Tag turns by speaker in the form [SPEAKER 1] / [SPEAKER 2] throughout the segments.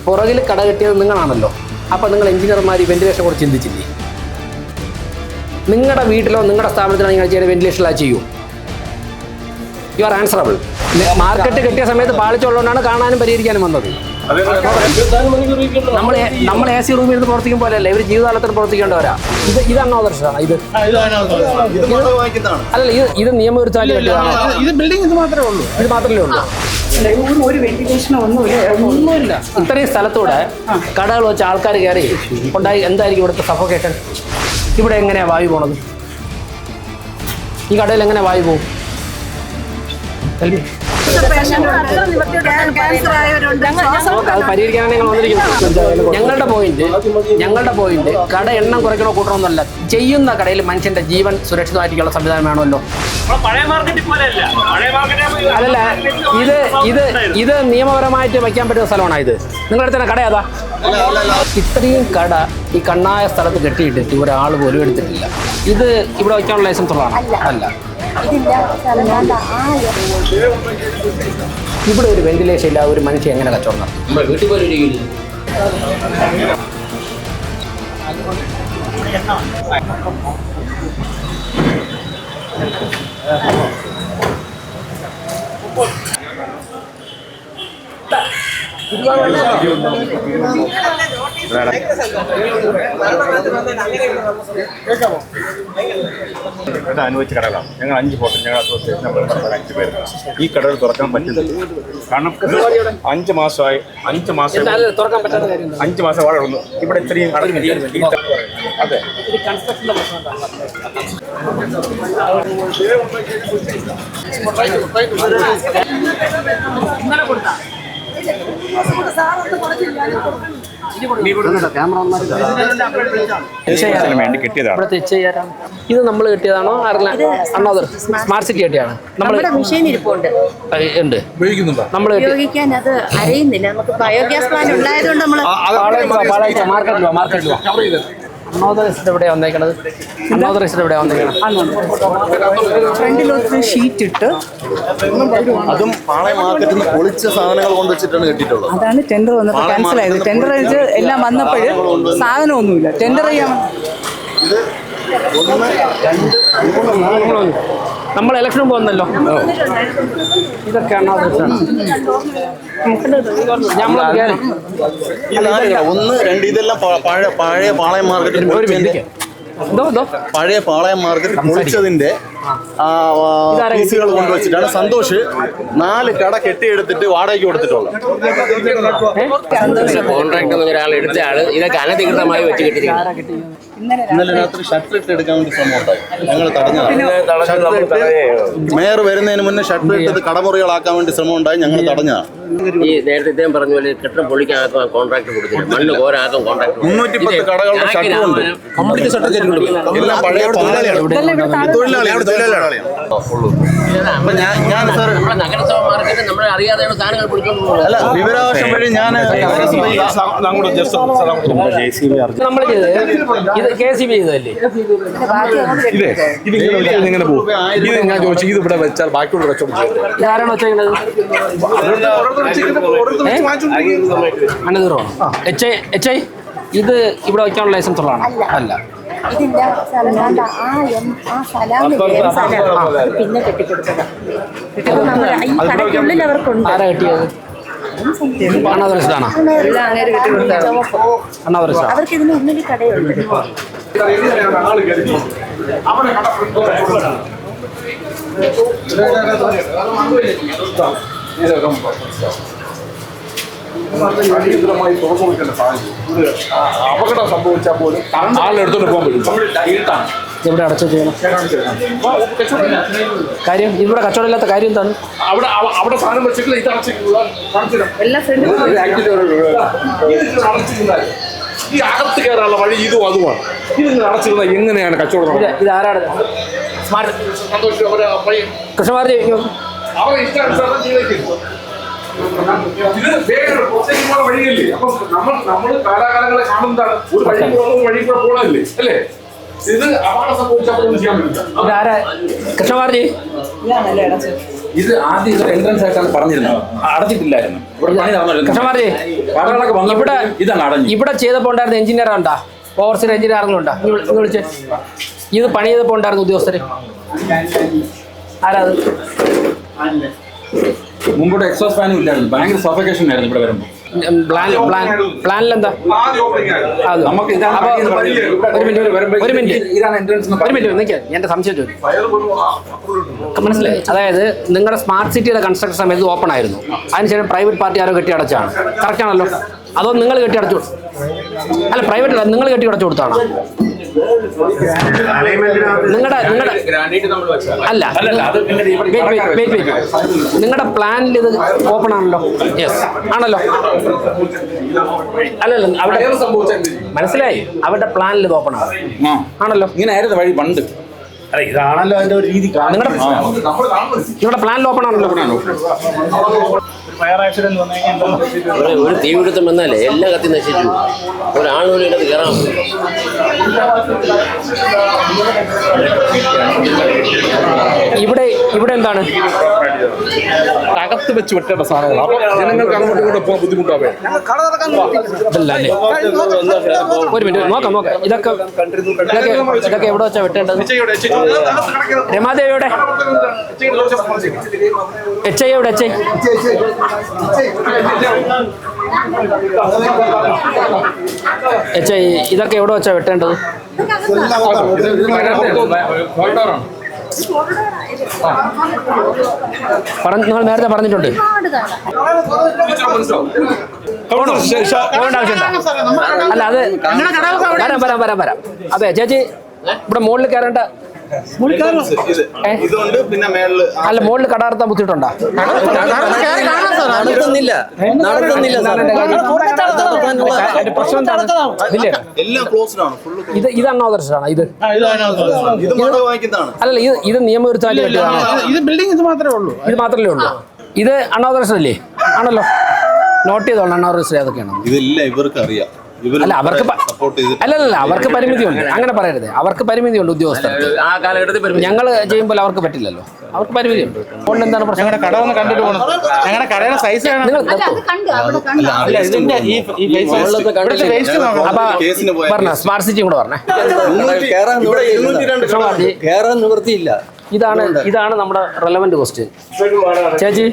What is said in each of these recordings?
[SPEAKER 1] പുറകിൽ കട കെട്ടിയത് നിങ്ങളാണല്ലോ. അപ്പോൾ നിങ്ങൾ എഞ്ചിനീയർമാർ വെന്റിലേഷനെ കുറിച്ച് ചിന്തിച്ചില്ലേ? നിങ്ങളുടെ വീട്ടിലോ നിങ്ങളുടെ സ്ഥാപനത്തിലോ നിങ്ങൾ ചെയ്യുന്ന വെന്റിലേഷനിലാ ചെയ്യൂ. You are answerable. മാർക്കറ്റ് കെട്ടിയ സമയത്ത് പാളിച്ചുള്ളതുകൊണ്ടാണ് കാണാനും പരിഹരിക്കാനും വന്നത്. നമ്മൾ എ സി റൂമിൽ ഇരുന്ന് പ്രവർത്തിക്കും പോലെയല്ല, ഇവർ ജീവിതകാലത്തിന് പ്രവർത്തിക്കേണ്ടവരാ. ഇത് അൺഓതറൈസ്ഡാണ്. അല്ലല്ല, ഇത് നിയമവിരുദ്ധമായി കെട്ടിയതാണ്.
[SPEAKER 2] ഇത് മാത്രമേ ഉള്ളൂ. ഒരു വെന്റിലേഷനോ ഒന്നുമില്ല.
[SPEAKER 1] ഇത്രയും സ്ഥലത്തൂടെ കടകൾ വെച്ച് ആൾക്കാർ കയറി ഉണ്ടായി. എന്തായിരിക്കും ഇവിടുത്തെ സഫോക്കേഷൻ? ഇവിടെ എങ്ങനെയാണ് വായു പോണത്? ഈ കടയിൽ എങ്ങനെ വായു പോകും? അത് പരിഹരിക്കാനാണ് ഞങ്ങൾ വന്നിരിക്കുന്നത്. ഞങ്ങളുടെ പോയിന്റ് കട എണ്ണം കുറയ്ക്കണോ കൂട്ടണമെന്നല്ല, ചെയ്യുന്ന കടയിൽ മനുഷ്യന്റെ ജീവൻ സുരക്ഷിതമായിട്ടുള്ള സംവിധാനം വേണമല്ലോ. അല്ലല്ല, ഇത് നിയമപരമായിട്ട് വയ്ക്കാൻ പറ്റുന്ന സ്ഥലമാണ്. ഇത് നിങ്ങളുടെ തന്നെ കട അതാ. ഇത്രയും കട ഈ കണ്ണായ സ്ഥലത്ത് കെട്ടിയിട്ടിട്ട് ഒരാൾ പോലും എടുത്തിട്ടില്ല. ഇത് ഇവിടെ വയ്ക്കാനുള്ള ലൈസൻസ് ഉള്ളതാണ്? അല്ല. ഇവിടെ ഒരു വെന്റിലേഷൻ ഇല്ല, ഒരു മനുഷ്യൻ എങ്ങനെ കച്ചവടം നടത്തും? വീട്ടിൽ പോലും
[SPEAKER 3] അനുവദിച്ച കടകളാണ്. ഞങ്ങൾ 5 ഹോട്ടൽ, ഞങ്ങൾ അസോസിയേഷൻ 5 പേര് ഈ കടകൾ തുറക്കാൻ പറ്റില്ല. കാരണം 5 മാസമായി തുറക്കാൻ പറ്റാത്ത 5 മാസം വളരെ ഉള്ളൂ. ഇവിടെ ഇത്രയും അതെ വേണ്ടി കിട്ടിയതാണ്.
[SPEAKER 1] ഇത് നമ്മൾ കിട്ടിയതാണോ? അണ്ണാദർ സ്മാർട്ട് സിറ്റി കിട്ടിയാണ്.
[SPEAKER 4] നമ്മുടെ മെഷീൻ ഇരിപ്പുണ്ട്,
[SPEAKER 1] നമ്മൾ
[SPEAKER 4] ഉപയോഗിക്കാൻ അത് അറിയുന്നില്ല. നമുക്ക് ബയോഗ്യാസ് പ്ലാൻ ഉണ്ടായതുകൊണ്ട് നമ്മൾ
[SPEAKER 1] മാർക്കറ്റിലോ അണ്ണാദർ എവിടെയാണ് വന്നേക്കണത്?
[SPEAKER 2] ഫ്രണ്ടിലൊരു ഷീറ്റ് ഇട്ട്
[SPEAKER 5] അതും പാളയ മാർക്കറ്റിൽ നിന്ന് പൊളിച്ച സാധനങ്ങൾ കൊണ്ടുവച്ചിട്ടാണ് കെട്ടിയിട്ടുള്ളത്.
[SPEAKER 2] അതാണ് ടെൻഡർ വന്നപ്പോൾ ക്യാൻസൽ ആയത്. ടെൻഡർ എല്ലാം വന്നപ്പോൾ സാധനമൊന്നുമില്ല. ടെൻഡർ ചെയ്യാൻ
[SPEAKER 1] നമ്മൾ ഇലക്ഷന് പോകുന്നല്ലോ. ഇതൊക്കെയാണ്
[SPEAKER 5] 1, 2 ഇതെല്ലാം പഴയ പാളയം മാർക്കറ്റിൽ പഴയ പാളയം മാർക്കറ്റ് പൊളിച്ചതിന്റെ പീസുകൾ കൊണ്ടുവച്ചിട്ടാണ് സന്തോഷ് 4 കട കെട്ടിയെടുത്തിട്ട് വാടകയ്ക്ക് കൊടുത്തിട്ടുള്ളത്.
[SPEAKER 1] കോൺട്രാക്ട് ഒരാൾ എടുത്ത ആള് ഇതൊക്കെ അനധികൃതമായി വെച്ച് കെട്ടിയിരിക്കുന്നു.
[SPEAKER 5] ഇന്നലെ രാത്രി ഷട്ടർ ഇട്ട് എടുക്കാൻ വേണ്ടി ശ്രമം ഉണ്ടായി. ഞങ്ങൾ തടഞ്ഞതാണ്. മേയർ വരുന്നതിന് മുന്നേ ഷട്ടർ ഇട്ടത് കടമുറികളാക്കാൻ വേണ്ടി ശ്രമം ഉണ്ടായി. ഞങ്ങൾ തടഞ്ഞതാണ്.
[SPEAKER 6] ഈ നേരത്തെ ഇദ്ദേഹം പറഞ്ഞ പോലെ കെട്ടിടം പൊളിക്കാനാക്കാൻ കോൺട്രാക്ട് കൊടുത്തില്ല, മണ്ണ് കോരാക്കാൻ കോൺട്രാക്ട്.
[SPEAKER 5] 310 കടകളുടെ ഷട്ടറുണ്ട്. എല്ലാം പഴയ
[SPEAKER 6] നഗരസഭ മാർക്കറ്റ് നമ്മളെ അറിയാതെയാണ് സാധനങ്ങൾ പിടിച്ചോണ്ട് പോകുന്നത്.
[SPEAKER 5] അല്ല, വിവരാവകാശം വഴി ഞാൻ
[SPEAKER 1] നമ്മൾ ഇത് KCB ചെയ്തതല്ലേ?
[SPEAKER 7] ഇങ്ങനെ പോകും. ഇത് ഞാൻ ചോദിച്ചു, ഇത് ഇവിടെ വെച്ചാൽ ബാക്കിയുള്ള കച്ചവടം
[SPEAKER 1] ഇതാരാണ് വെച്ചേക്കുന്നത്? അനധികൃതമാണോ? HI ഇത് ഇവിടെ വയ്ക്കാനുള്ള ലൈസൻസ് ഉള്ളതാണ്? അല്ല.
[SPEAKER 4] പിന്നെ കെട്ടിക്കൊടുത്തത് ഈ കടയ്ക്കുള്ളിൽ അവർക്കുണ്ട്.
[SPEAKER 1] ആരാ കെട്ടിയത്? അണ്ണാദർശാണോ?
[SPEAKER 4] അവർക്ക് ഇതിന് ഉള്ളിൽ കടയുണ്ട്.
[SPEAKER 7] അപകടം സംഭവിച്ചാൽ പോലും ആളെടുത്തോണ്ട് പോകാൻ പറ്റും.
[SPEAKER 1] ഇവിടെ അടച്ചു ചെയ്യണം കാര്യം. ഇവിടെ കച്ചവടം ഇല്ലാത്ത കാര്യം എന്താണ്?
[SPEAKER 7] അവിടെ സാധനം വെച്ചിട്ട് ഇത് ഈ അകത്ത് കയറാനുള്ള വഴി ഇതും അതുമാണ്. ഇത് അടച്ചിരുന്ന എങ്ങനെയാണ് കച്ചവടം?
[SPEAKER 1] ഇതാരാണ്? കൃഷ്ണമാർ
[SPEAKER 7] അവരെ ഇഷ്ടാനുസരണം ചെയ്തേക്കും. ഇത് പുറത്തേക്കുള്ള വഴിയല്ലേ? അപ്പം നമ്മൾ കാലാകാലങ്ങളെ കാണുന്നതാണ്. ഒരു വഴി പോകുന്ന വഴി കൂടെ പോകാനല്ലേ അല്ലേ? ഇത് അപകടം സംഭവിച്ചപ്പോൾ ചെയ്യാൻ പറ്റില്ല.
[SPEAKER 1] കൃഷ്ണമാർജി
[SPEAKER 8] ഇത് ആദ്യം ഇത് എൻട്രൻസ് ആയിട്ടാണ് പറഞ്ഞിരുന്നത്, അടച്ചിട്ടില്ലായിരുന്നു. ഇവിടെ പണി നടന്നിരുന്നു.
[SPEAKER 1] കൃഷ്ണമാരെ
[SPEAKER 8] കടകളൊക്കെ വന്നപ്പോൾ ഇതാണ് അടഞ്ഞു.
[SPEAKER 1] ഇവിടെ ചെയ്തപ്പോൾ ഉണ്ടായിരുന്ന എഞ്ചിനീയർ ഉണ്ടാ, ഓവർസീർ എഞ്ചിനീയർ ആരെങ്കിലും ഉണ്ടാ? വിളിച്ച് ഇത് പണി ചെയ്തപ്പോൾ ഉണ്ടായിരുന്ന ഉദ്യോഗസ്ഥര് ആരാ?
[SPEAKER 8] മുമ്പോട്ട് എക്സോസ് ഫാനും ഇല്ലായിരുന്നു, ഭയങ്കര സഫക്കേഷൻ ആയിരുന്നു ഇവിടെ വരുമ്പോൾ.
[SPEAKER 1] പ്ലാനിൽ എന്താ?
[SPEAKER 8] നമുക്ക്
[SPEAKER 1] ഒരു മിനിറ്റ് നിൽക്കുക, എന്റെ സംശയം ചോദിക്കും. മനസ്സിലായി? അതായത് നിങ്ങളുടെ സ്മാർട്ട് സിറ്റിയുടെ കൺസ്ട്രക്ഷൻ സമയത്ത് ഓപ്പൺ ആയിരുന്നു, അതിനുശേഷം പ്രൈവറ്റ് പാർട്ടി ആരോ കെട്ടി അടച്ചാണ്, കറക്റ്റ് ആണല്ലോ? അതോ നിങ്ങൾ കെട്ടി അടച്ചു? അല്ല, പ്രൈവറ്റ് അല്ല, നിങ്ങൾ കെട്ടി അടച്ചു കൊടുത്താണ്. നിങ്ങളുടെ പ്ലാനിൽ ഇത് ഓപ്പൺ ആണല്ലോ? യെസ് ആണല്ലോ? അല്ലല്ല, അവിടെ മനസ്സിലായി, അവരുടെ പ്ലാനിൽ ഇത് ഓപ്പൺ ആണല്ലോ?
[SPEAKER 8] ഇങ്ങനെ ആയിരുന്നു വഴി പണ്ട്.
[SPEAKER 5] അല്ല, ഇതാണല്ലോ അതിന്റെ ഒരു രീതി.
[SPEAKER 1] നിങ്ങളുടെ പ്ലാനിൽ ഓപ്പൺ ആണല്ലോ?
[SPEAKER 6] ഒരു തീപിടുത്തം വന്നാലേ എല്ലാം കത്തി നശിച്ചു. ഒരാളുപോലും ഇതിനകത്ത് കയറാൻ
[SPEAKER 1] ഇവിടെ എന്താണ്
[SPEAKER 7] അകത്ത് വെച്ച് വെട്ടേണ്ട സാധനങ്ങൾ, അപ്പൊ ജനങ്ങൾക്ക് അങ്ങോട്ടും ഇങ്ങോട്ടും പോകാൻ ബുദ്ധിമുട്ടാവേ.
[SPEAKER 1] ഇതല്ലേ? ഒരു മിനിറ്റ് നോക്കാം. ഇതൊക്കെ എവിടെ വെച്ചാ വെട്ടേണ്ടത്? രമാദേവിയുടെ HI എവിടെ? HI ഇതൊക്കെ എവിടെ വെച്ചാ വെട്ടേണ്ടത്? നിങ്ങൾ നേരത്തെ പറഞ്ഞിട്ടുണ്ട്. അല്ല, അത് വരാം. അതെ ചേച്ചി, ഇവിടെ മുകളിൽ കയറേണ്ട.
[SPEAKER 5] ഇതുകൊണ്ട് പിന്നെ മേളില്
[SPEAKER 1] അല്ല, മുകളിൽ കട നടത്താൻ ബുദ്ധിമുട്ടുണ്ടോ? പ്രശ്നം എന്താണ്?
[SPEAKER 5] എല്ലാം ക്ലോസ്ഡ് ആണ്, ഫുള്ള്.
[SPEAKER 1] ഇത് അൺഓതറൈസ്ഡ് ആണ്. ഇത്
[SPEAKER 5] വാങ്ങിക്കുന്നതാണ്.
[SPEAKER 1] അല്ലല്ല, ഇത് നിയമവിരുദ്ധമായി കെട്ടിയതാണ്.
[SPEAKER 5] ഇത് ബിൽഡിംഗ് ഇത് മാത്രമേ ഉള്ളൂ.
[SPEAKER 1] ഇത് അൺഓതറൈസ്ഡ് അല്ലേ? ആണല്ലോ, നോട്ട് ചെയ്തോളാം. അൺഓതറൈസ്ഡ് ഏതൊക്കെയാണ്?
[SPEAKER 5] ഇതെല്ലാം ഇവർക്ക് അറിയാം.
[SPEAKER 1] അല്ല, അവർക്ക് പരിമിതിയുണ്ട്. അങ്ങനെ പറയരുത്, അവർക്ക് പരിമിതിയുണ്ട്. ഉദ്യോഗസ്ഥർക്ക്
[SPEAKER 6] ആ കാലഘട്ടത്തിൽ
[SPEAKER 1] ഞങ്ങൾ ചെയ്യുമ്പോൾ അവർക്ക് പറ്റില്ലല്ലോ, അവർക്ക് പരിമിതിയുണ്ട്. അതുകൊണ്ട് എന്താണ് പ്രശ്നം?
[SPEAKER 5] ഞങ്ങളുടെ കട ഒന്ന് കണ്ടിട്ട് പോകണം. ഞങ്ങളുടെ കടയുടെ സൈസ്
[SPEAKER 1] നിങ്ങൾ പറഞ്ഞ സ്മാർട്ട് സിറ്റി കൂടെ പറഞ്ഞേ.
[SPEAKER 5] കയറാൻ നിവൃത്തിയില്ല.
[SPEAKER 1] ഇതാണ് നമ്മുടെ റെലവന്റ് ക്വസ്റ്റ്യൻ. ചേച്ചി,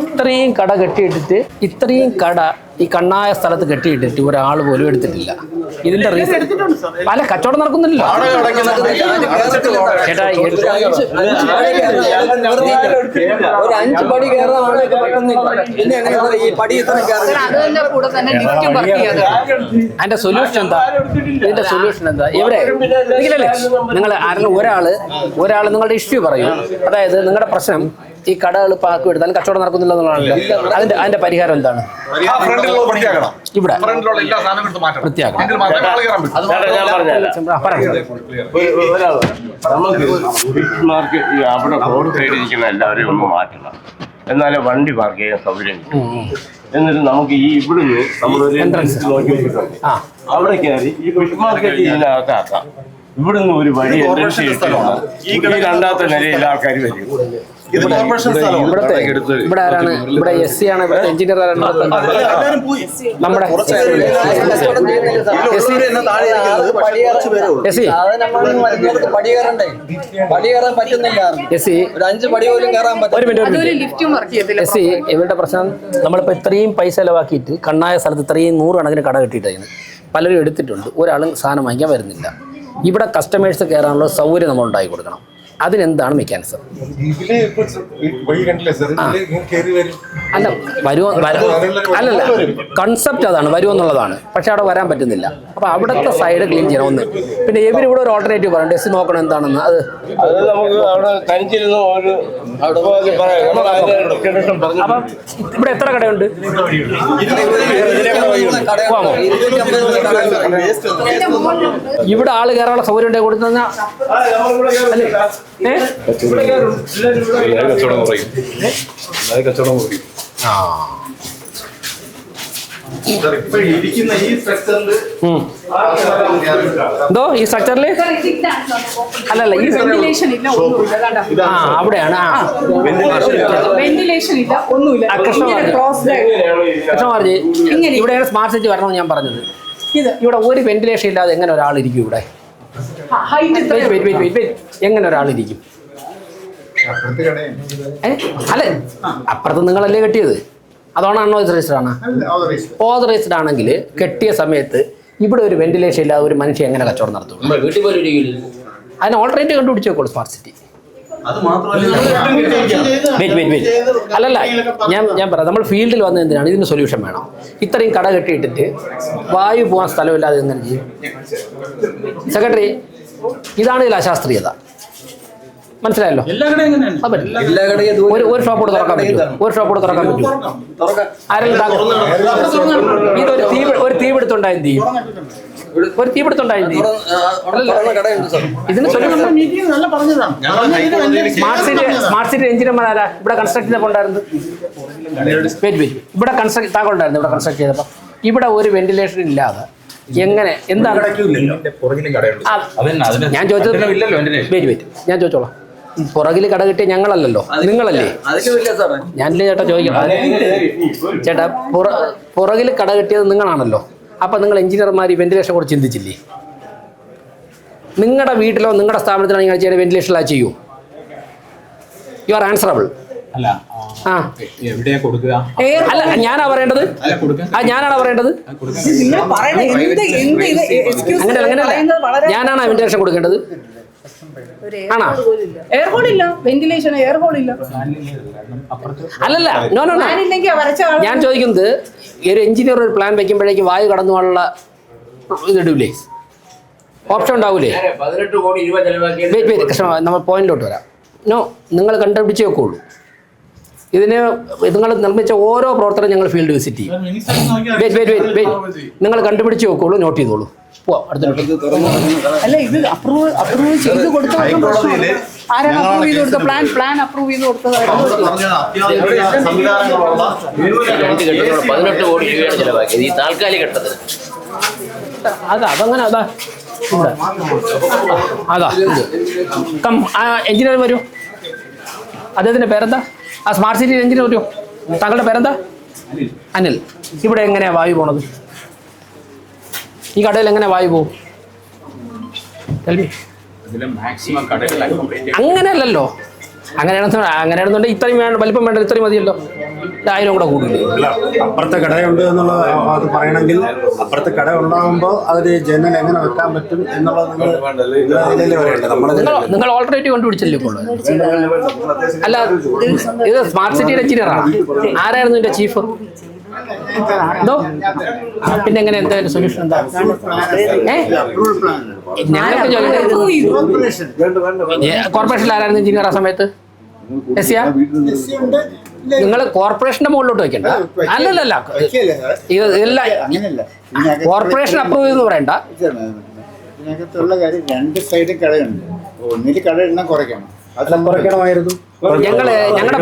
[SPEAKER 1] ഇത്രയും കട കെട്ടിയിട്ടിട്ട്, ഇത്രയും കട ഈ കണ്ണായ സ്ഥലത്ത് കെട്ടിയിട്ടിട്ട് ഒരാൾ പോലും എടുത്തിട്ടില്ല. ഇതിന്റെ റീസൺ പല കച്ചവടം നടക്കുന്നില്ല. ചേട്ടാ,
[SPEAKER 2] ഒരു 5 പടി കയറാൻ
[SPEAKER 1] അതിന്റെ സൊല്യൂഷൻ എന്താ? എവിടെ? നിങ്ങൾ ആരെങ്കിലും ഒരാള് നിങ്ങളുടെ ഇഷ്യൂ പറയും. അതായത് നിങ്ങളുടെ പ്രശ്നം ഈ കടകൾ പാക്ക് എടുത്താലും കച്ചവടം നടക്കുന്നില്ല എന്നുള്ളതാണല്ലോ. അതിന്റെ പരിഹാരം എന്താണ്? ഇവിടെ വൃത്തിയാക്കണം.
[SPEAKER 6] നമുക്ക് അവിടെ റോഡ് സൈഡിൽ ഇരിക്കുന്ന എല്ലാവരെയും ഒന്ന് മാറ്റണം, എന്നാലേ വണ്ടി പാർക്ക് ചെയ്യാൻ സൗകര്യം കിട്ടും. എന്നിട്ട് നമുക്ക് ഈ ഇവിടുന്ന് നമ്മളൊരു എൻട്രൻസ് നോക്കി വെച്ചിട്ടുണ്ട്, അവിടെ കയറി ഈ ഫിഷ് മാർക്കറ്റ് ഇതിനകത്താക്കാം. ഇവിടുന്ന് ഒരു വഴി എൻട്രൻസ് ഈ രണ്ടാമത്തെ നിലയിൽ ആൾക്കാർ വരും.
[SPEAKER 1] ഇവിടെ ആരാണ്? ഇവിടെ SC ആണ്, ഇവിടെ എഞ്ചിനീയർ ആരാണ്? നമ്മുടെ ഇവരുടെ പ്രശ്നം, നമ്മളിപ്പോൾ ഇത്രയും പൈസ ചെലവാക്കിയിട്ട് കണ്ണായ സ്ഥലത്ത് ഇത്രയും 100 കണക്കിന് കട കെട്ടിയിട്ടായിരുന്നു. പലരും എടുത്തിട്ടുണ്ട്, ഒരാളും സാധനം വാങ്ങിക്കാൻ വരുന്നില്ല. ഇവിടെ കസ്റ്റമേഴ്സ് കയറാനുള്ള സൗകര്യം നമ്മൾ ഉണ്ടാക്കി കൊടുക്കണം. അതിനെന്താണ് മെക്കാനിസം? അല്ല, അല്ലല്ല, കൺസെപ്റ്റ് അതാണ്, വരുമെന്നുള്ളതാണ്. പക്ഷെ അവിടെ വരാൻ പറ്റുന്നില്ല. അപ്പൊ അവിടുത്തെ സൈഡ് ക്ലീൻ ചെയ്യണം ഒന്ന്. പിന്നെ ഇവർ ഇവിടെ ഒരു ഓൾട്ടർനേറ്റീവ് പറയും, ഡെസ് നോക്കണം എന്താണെന്ന്. അത്
[SPEAKER 6] നമുക്ക് അവിടെ തനിച്ചിരുന്ന
[SPEAKER 1] അപ്പം ഇവിടെ എത്ര കടയുണ്ട്? ഇവിടെ ആള് കയറാനുള്ള സൗകര്യം ഉണ്ടെങ്കിൽ കൊടുത്തു.
[SPEAKER 5] ഇപ്പൊ ഇരിക്കുന്ന ഈ സ്ട്രക്ചറിൽ
[SPEAKER 1] എന്തോ ഈ സ്ട്രക്ചറിൽ അല്ലല്ല ഈ
[SPEAKER 2] വെന്റിലേഷൻ ഇല്ല, ഒന്നുമില്ല. കണ്ടോ?
[SPEAKER 1] ആ അവിടെയാണ്.
[SPEAKER 2] വെന്റിലേഷൻ ഇല്ല, ഒന്നുമില്ല. ഇങ്ങനെ closed ആയിട്ട്.
[SPEAKER 1] കൃഷ്ണമാർജി ഇവിടെയാണ് സ്മാർട്ട് സിറ്റി വരണമെന്ന് ഞാൻ പറഞ്ഞത്. ഇവിടെ ഒരു വെന്റിലേഷൻ ഇല്ലാതെ എങ്ങനെ ഒരാളിരിക്കും ഇവിടെ? എങ്ങനെ ഒരാളിരിക്കും? അല്ലെ അപ്പുറത്ത് നിങ്ങളല്ലേ കെട്ടിയത്? അതാണോ അൺഓതറൈസ്ഡ് ആണ്? ഓതറൈസ്ഡ് ആണെങ്കിൽ കെട്ടിയ സമയത്ത് ഇവിടെ ഒരു വെന്റിലേഷൻ ഇല്ലാതെ ഒരു മനുഷ്യൻ എങ്ങനെ കച്ചവടം നടത്തും? അതിന് ഓൾട്ടർനേറ്റീവ് കണ്ടുപിടിച്ച് നോക്കോളൂ സ്മാർട്ട് സിറ്റി. അല്ലല്ല ഞാൻ പറയാം, നമ്മൾ ഫീൽഡിൽ വന്നത് എന്തിനാണ്? ഇതിന് സൊല്യൂഷൻ വേണം. ഇത്രയും കട കെട്ടിയിട്ടിട്ട് വായു പോകാൻ സ്ഥലമില്ലാതെ എങ്ങനെ ചെയ്യും? സെക്രട്ടറി, ഇതാണ് ഇതിൽ അശാസ്ത്രീയത. മനസ്സിലായല്ലോ? ഒരു ഷോപ്പോട് തുറക്കാൻ പറ്റുമോ? ഒരു ഷോപ്പോട് തുറക്കാൻ പറ്റുമോ? ആരെങ്കിലും ഇതൊരു തീപിടുത്തുണ്ടായി എന്ത് ചെയ്യും? ഒരു തീപിടുത്തുണ്ടായി എന്ത് ചെയ്യും? ഇതിന് സ്മാർട്ട് സിറ്റി എഞ്ചിനീയർമാരാ ഇവിടെ കൺസ്ട്രക്ട് ചെയ്തപ്പോൾ ഉണ്ടായിരുന്നു? ഇവിടെ താങ്കൾ ഉണ്ടായിരുന്നു ഇവിടെ കൺസ്ട്രക്ട് ചെയ്തപ്പോൾ? ഇവിടെ ഒരു വെന്റിലേഷൻ ഇല്ലാതെ എങ്ങനെ എന്താണ്? ഞാൻ ചോദിച്ചത് ഞാൻ ചോദിച്ചോളാം. പുറകിൽ കട കിട്ടിയ ഞങ്ങളല്ലല്ലോ, നിങ്ങളല്ലേ? ഞാനല്ലേ ചേട്ടാ ചോദിക്കണം. ചേട്ടാ പുറകിൽ കട കിട്ടിയത് നിങ്ങളാണല്ലോ. അപ്പൊ നിങ്ങൾ എഞ്ചിനീയർമാർ വെന്റിലേഷൻ കൂടെ ചിന്തിച്ചില്ലേ? നിങ്ങളുടെ വീട്ടിലോ നിങ്ങളുടെ സ്ഥാപനത്തിലോ നിങ്ങൾ ചെയ്ത വെന്റിലേഷനിലാ ചെയ്യൂ. You are answerable. അല്ല ഞാനാ പറയേണ്ടത്? ഞാനാണോ പറയേണ്ടത്? അങ്ങനെയല്ല, ഞാനാണോ വെന്റിലേഷൻ കൊടുക്കേണ്ടത്? ആണോ?
[SPEAKER 2] എയർ ഹോൾ ഇല്ല, വെന്റിലേഷൻ എയർ ഹോൾ ഇല്ല.
[SPEAKER 1] അല്ലല്ല, നോ നോ, ഞാൻ ചോദിക്കുന്നത് ഒരു എഞ്ചിനീയർ ഒരു പ്ലാൻ വെക്കുമ്പോഴേക്ക് വായു കടന്നു പോകാനുള്ള ഇതിടൂലേ? ഓപ്ഷൻ ഉണ്ടാവൂലേ? കൃഷ്ണ, നമ്മൾ പോയിന്റിലോട്ട് വരാം. നോ, നിങ്ങൾ കണ്ടുപിടിച്ച് വെക്കുള്ളൂ. ഇതിന് നിങ്ങൾ നിർമ്മിച്ച ഓരോ പ്രവർത്തനം ഞങ്ങൾ ഫീൽഡ് വിസിറ്റ് ചെയ്യും. നിങ്ങൾ കണ്ടുപിടിച്ച് വെക്കുള്ളൂ, നോട്ട് ചെയ്തോളൂ.
[SPEAKER 2] അല്ല, ഇത് അപ്രൂവ് ചെയ്ത് കൊടുത്ത ആരാണ് അപ്രൂവ് ചെയ്ത് കൊടുത്ത? പ്ലാൻ അപ്രൂവ് ചെയ്ത് കൊടുത്തത്
[SPEAKER 6] 18 കോടി രൂപയാണ് ചെലവാക്കിയത് ഈ താൽക്കാലിക ഘട്ടത്തിൽ.
[SPEAKER 1] അതങ്ങനെ അതാ എഞ്ചിനീയർ വരൂ. അദ്ദേഹത്തിന്റെ പേരെന്താ? ആ സ്മാർട്ട് സിറ്റി എഞ്ചിനീയർ വരൂ. താങ്കളുടെ പേരെന്താ? അനിൽ. ഇവിടെ എങ്ങനെയാ വായു പോണത്? ഈ കടയിൽ എങ്ങനെ വായു പോകും? അങ്ങനെയല്ലല്ലോ. അങ്ങനെയാണെന്നുണ്ടെങ്കിൽ ഇത്രയും വലിപ്പം വേണ്ട, ഇത്രയും മതിയല്ലോ. 1000 കൂടെ കൂടില്ലേ?
[SPEAKER 9] അപ്പുറത്തെ കടയുണ്ട് എന്നുള്ളത് അത് പറയണമെങ്കിൽ അപ്പുറത്തെ കട ഉണ്ടാകുമ്പോൾ അതൊരു ജനൽ എങ്ങനെ വെക്കാൻ പറ്റും എന്നുള്ളത്
[SPEAKER 1] നിങ്ങൾ ഓൾട്ടർനേറ്റീവ് കണ്ടുപിടിച്ചല്ലേ ഇപ്പോൾ? അല്ല, ഇത് സ്മാർട്ട് സിറ്റിയുടെ എഞ്ചിനീയറാണ്. ആരായിരുന്നു ഇതിന്റെ ചീഫ്? എന്തോ പിന്നെ എങ്ങനെ എന്താ സൊല്യൂഷൻ? എന്താ കോർപ്പറേഷനിൽ ആരായിരുന്നു എഞ്ചിനീയർ ആ സമയത്ത്? നിങ്ങൾ കോർപ്പറേഷന്റെ മുകളിലോട്ട് വെക്കണ്ട. അല്ലല്ല, ഇതെല്ലാം കോർപ്പറേഷൻ അപ്രൂവ് ചെയ്തെന്ന് പറയണ്ട.
[SPEAKER 10] ഇതിനകത്തുള്ള കാര്യം 2 സൈഡിൽ കടയുണ്ട്. ഒന്നിൽ കട എണ്ണം കുറയ്ക്കണം.
[SPEAKER 9] കുറയ്ക്കണമായിരുന്നു.
[SPEAKER 1] ഞങ്ങളുടെ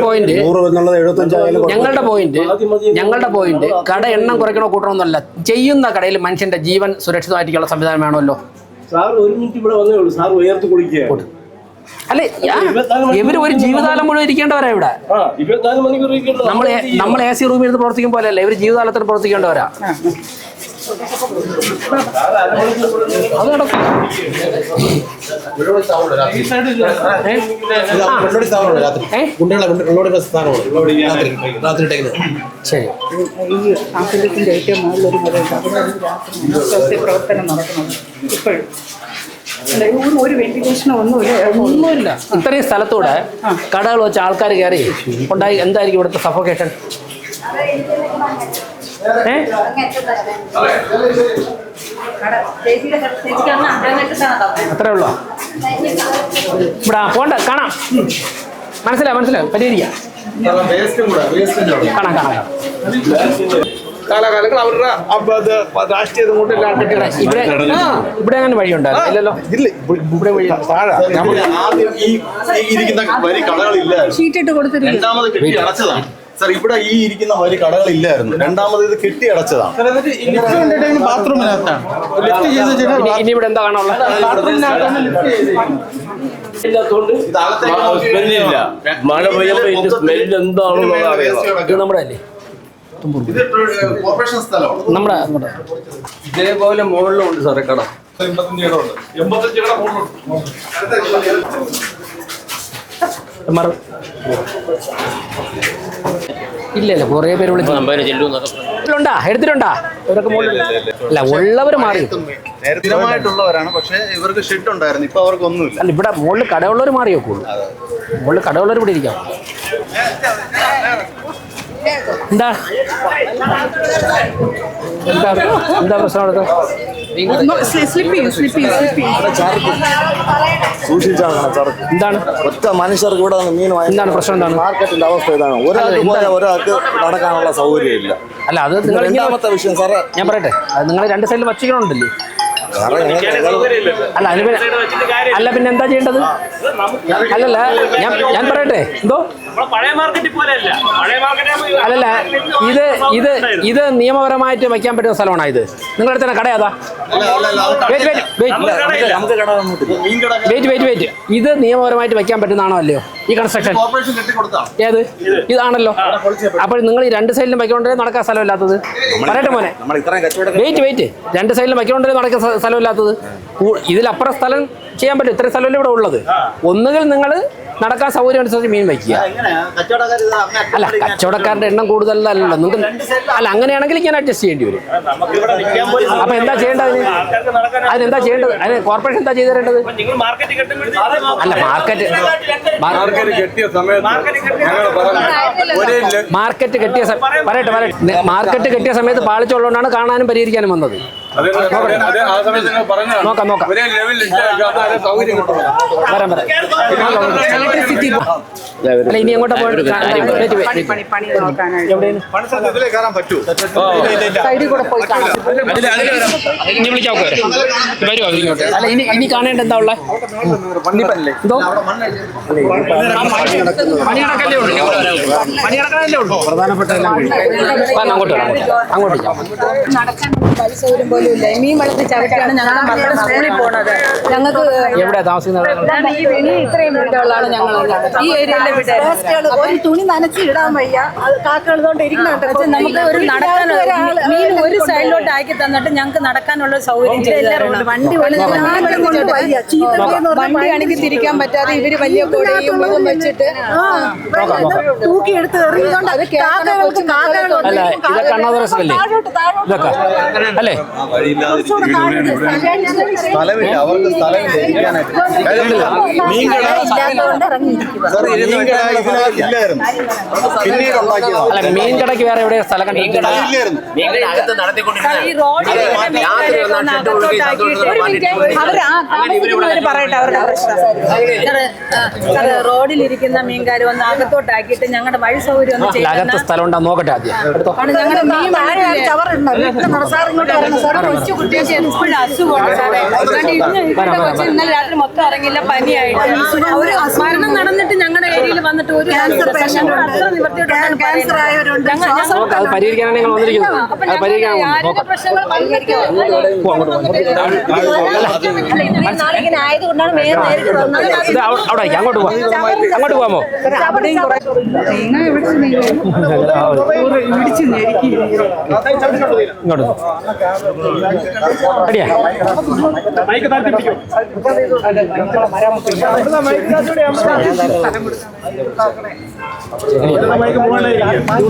[SPEAKER 1] പോയിന്റ് കട എണ്ണം കുറയ്ക്കണോ കൂട്ടണോ എന്നല്ല, ചെയ്യുന്ന കടയിൽ മനുഷ്യന്റെ ജീവൻ സുരക്ഷിതമായിട്ടുള്ള സംവിധാനം വേണമല്ലോ. അല്ലെ, ഇവര് ഒരു ജീവിതകാലം മുഴുവൻ ഇരിക്കേണ്ടവരാ ഇവിടെ. നമ്മൾ AC റൂമിൽ ഇരുന്ന് പ്രവർത്തിക്കും പോലെയല്ല, ഇവര് ജീവിതകാലത്തിന് പ്രവർത്തിക്കേണ്ടവരാ. അത് നടക്കും. ശരി.
[SPEAKER 2] ഈ ആഫ്രിക്കത്തിന്റെ ഏറ്റവും മുകളിലൊരു മുറിയുണ്ട്. പ്രവർത്തനം നടക്കുന്നത് ഇപ്പോഴും ഒരു വെന്റിലേഷനോ ഒന്നുമില്ല.
[SPEAKER 1] ഇത്രയും സ്ഥലത്തൂടെ കടകൾ വെച്ച് ആൾക്കാർ കയറി ഉണ്ടായി. എന്തായിരിക്കും ഇവിടുത്തെ സഫോക്കേഷൻ? അത്രേ ഉള്ളോ? ഇവിടെ പോണ്ട, കാണാം. മനസ്സിലാവും, പരിഹരിക്കാം. കാണാം.
[SPEAKER 7] കാലാകാലങ്ങൾ അവരുടെ രാഷ്ട്രീയം കൊണ്ട്
[SPEAKER 1] ഇവിടെ അങ്ങനെ വഴിയുണ്ടായിരുന്നു ഇല്ലല്ലോ.
[SPEAKER 7] ഇവിടെ വഴി
[SPEAKER 5] ആദ്യം ഈ ഇരിക്കുന്ന വരി കടകളില്ല.
[SPEAKER 2] ഷീറ്റിട്ട് കൊടുത്തിട്ടില്ല.
[SPEAKER 5] രണ്ടാമത് കെട്ടി അടച്ചതാണ്. സാർ ഇവിടെ ഈ ഇരിക്കുന്ന വരി കടകളില്ലായിരുന്നു. രണ്ടാമത് ഇത് കെട്ടി അടച്ചതാണ്.
[SPEAKER 10] ബാത്റൂമിനകത്താണ്
[SPEAKER 1] ഇനി ഇവിടെ എന്താ കാണാനുള്ളത്?
[SPEAKER 6] സ്മെല്ലില്ല. മഴ പെയ്യുമ്പോൾ ഇതിന്റെ സ്മെല്ല് എന്താണെന്നുള്ളത് അറിയാം.
[SPEAKER 1] ഇത് നമ്മുടെ അല്ലേ?
[SPEAKER 5] ഇത് കോർപ്പറേഷൻ സ്ഥലമാണ്.
[SPEAKER 1] നമ്മുടെ
[SPEAKER 6] ഇതേപോലെ മുകളിലുണ്ട് സാറേ കട.
[SPEAKER 7] 85 കട
[SPEAKER 1] ഇല്ലല്ല കുറേ പേര് വിളിച്ചിട്ടുണ്ടാ എടുത്തിട്ടുണ്ടാ ഇവരൊക്കെ അല്ല ഉള്ളവർ മാറി
[SPEAKER 5] സ്ഥിരമായിട്ടുള്ളവരാണ്. പക്ഷേ ഇവർക്ക് ഷെഡ് ഉണ്ടായിരുന്നു. ഇപ്പൊ അവർക്കൊന്നുമില്ല.
[SPEAKER 1] അല്ല ഇവിടെ മുകളിൽ കടയുള്ളവർ മാറി വെക്കുള്ളൂ. മുകളിൽ കടയുള്ളവർ ഇവിടെ ഇരിക്കാം. എന്താ എന്താ എന്താ പ്രശ്നം അവിടെ? എന്താണ്
[SPEAKER 5] ഒറ്റ മനുഷ്യർക്ക് ഇവിടെ മീൻ
[SPEAKER 1] എന്താണ് പ്രശ്നം? എന്താണ്
[SPEAKER 5] മാർക്കറ്റിന്റെ അവസ്ഥ ഇതാണ്. ഒരാൾക്ക് പോയാൽ ഒരാൾക്ക് നടക്കാനുള്ള സൗകര്യം ഇല്ല.
[SPEAKER 1] അല്ല അത് നിങ്ങൾ
[SPEAKER 5] രണ്ടാമത്തെ വിഷയം സാറേ,
[SPEAKER 1] ഞാൻ പറയട്ടെ, അത് നിങ്ങൾ രണ്ട് സൈഡിൽ വച്ചിക്കണുണ്ടല്ലേ? അല്ല അതിന് അല്ല പിന്നെ എന്താ ചെയ്യേണ്ടത്? അല്ലല്ല ഞാൻ പറയട്ടെ, എന്തോ അല്ലല്ല ഇത് നിയമപരമായിട്ട് വയ്ക്കാൻ പറ്റുന്ന സ്ഥലമാണോ ഇത്? നിങ്ങളുടെ തന്നെ കട ഏതാ? വെയിറ്റ് ഇത് നിയമപരമായിട്ട് വയ്ക്കാൻ പറ്റുന്നതാണോ അല്ലയോ ഈ കൺസ്ട്രക്ഷൻ? ഏത് ഇതാണല്ലോ. അപ്പോൾ നിങ്ങൾ ഈ രണ്ട് സൈഡിലും വയ്ക്കൊണ്ടേ നടക്കാൻ സ്ഥലമില്ലാത്തത്? പറയട്ടെ മോനെ, വെയിറ്റ് രണ്ട് സൈഡിലും വയ്ക്കൊണ്ടേ നടക്കാൻ സ്ഥലമില്ലാത്തത്? ഇതിലപ്പുറം സ്ഥലം ചെയ്യാൻ പറ്റും. ഇത്രയും സ്ഥലമല്ലേ ഇവിടെ ഉള്ളത്. ഒന്നുകിൽ നിങ്ങൾ നടക്കാൻ സൗകര്യം അനുസരിച്ച് മീൻ വയ്ക്കുക. അല്ല കച്ചവടക്കാരുടെ എണ്ണം കൂടുതലല്ലോ നിങ്ങൾക്ക്. അല്ല അങ്ങനെയാണെങ്കിൽ ഞാൻ അഡ്ജസ്റ്റ് ചെയ്യേണ്ടി വരും. അപ്പൊ എന്താ ചെയ്യേണ്ടത്? അതിനെന്താ ചെയ്യേണ്ടത്? അതിന് കോർപ്പറേഷൻ എന്താ ചെയ്തു തരേണ്ടത്? അല്ല മാർക്കറ്റ് കെട്ടിയ സമയത്ത് പാളിച്ചുള്ളതുകൊണ്ടാണ് കാണാനും പരിഹരിക്കാനും വന്നത്. നോക്കാം അല്ല ഇനി എങ്ങോട്ടാ പോയിട്ട് അല്ല ഇനി കാണേണ്ട എന്താ ഉള്ളത്? എന്തോ പണിയടക്കല്ലേ ഉള്ളൂ. പ്രധാനപ്പെട്ട അങ്ങോട്ട്
[SPEAKER 2] സൗകര്യം പോലും ഇല്ല. മീൻ വളർത്തി ചവിട്ടിയാണ് ഞങ്ങളുടെ മക്കളുടെ സ്കൂളിൽ പോണത്. ഞങ്ങൾക്ക്
[SPEAKER 1] എവിടെ താമസിക്കുന്നത്?
[SPEAKER 2] ഇത്രയും വീടുകളാണ് ഞങ്ങൾ ഈ ഏരിയയിലെ വീട്. ഒരു തുണി നനച്ച് ഇടാൻ വയ്യ. കാക്കകൾ കൊണ്ട് ഇരിക്കുന്നുണ്ട്. നമുക്ക് ഒരു നടക്കാൻ മീൻ ഒരു സൈഡിലോട്ട് ആക്കി തന്നിട്ട് ഞങ്ങൾക്ക് നടക്കാനുള്ള സൗകര്യം വണ്ടി ആണെങ്കിൽ തിരിക്കാൻ പറ്റാതെ ഇവര് വലിയ കൊടിയും വെച്ചിട്ട് തൂക്കിയെടുത്ത് എറിയുന്നുണ്ട്. അത്
[SPEAKER 1] അല്ല ഇതൊക്കെ അണ്ണാദരസല്ലേ ഇതൊക്കെ അല്ലേ?
[SPEAKER 5] സ്ഥലമില്ല, അവർക്ക് സ്ഥലമില്ല ഇരിക്കാനായിട്ട്. പിന്നീട്
[SPEAKER 1] അല്ല മീൻ കടയ്ക്ക് വേറെ എവിടെ സ്ഥലം കണ്ടിട്ടില്ല.
[SPEAKER 2] പറയട്ടെ അവരുടെ പ്രശ്നം. റോഡിലിരിക്കുന്ന മീൻകാർ വന്ന് അകത്തോട്ടാക്കിയിട്ട് ഞങ്ങളുടെ വഴി സൗകര്യം ഒന്നും
[SPEAKER 1] അകത്ത് സ്ഥലം ഉണ്ടാ നോക്കട്ടെ ആദ്യം.
[SPEAKER 2] ഞങ്ങളുടെ മീൻ കൊച്ചു കുട്ടിയൊക്കെ എപ്പോഴും അസുഖമാണ് സാറേ. ഇന്നലെ രാത്രി മൊത്തം ഇറങ്ങില്ല, പനിയായിട്ട്. ഒരു മരണം നടന്നിട്ട് ഞങ്ങളുടെ ഏരിയയിൽ വന്നിട്ട് ഒരു ക്യാൻസർ പേഷ്യന്റ് ക്യാൻസർ ആയവരുണ്ട്.
[SPEAKER 1] അത് പരിഹരിക്കാനാണ് ഞങ്ങൾ വന്നിരിക്കുന്നത്. അത് പരിഹരിക്കാൻ
[SPEAKER 2] പ്രശ്നങ്ങൾ പരിഹരിക്കാൻ ആയതുകൊണ്ടാണ്
[SPEAKER 1] അങ്ങോട്ട് പോവാമോ? ഇങ്ങോട്ട് അടിയാ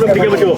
[SPEAKER 5] പിടിക്കാൻ പറ്റുമോ?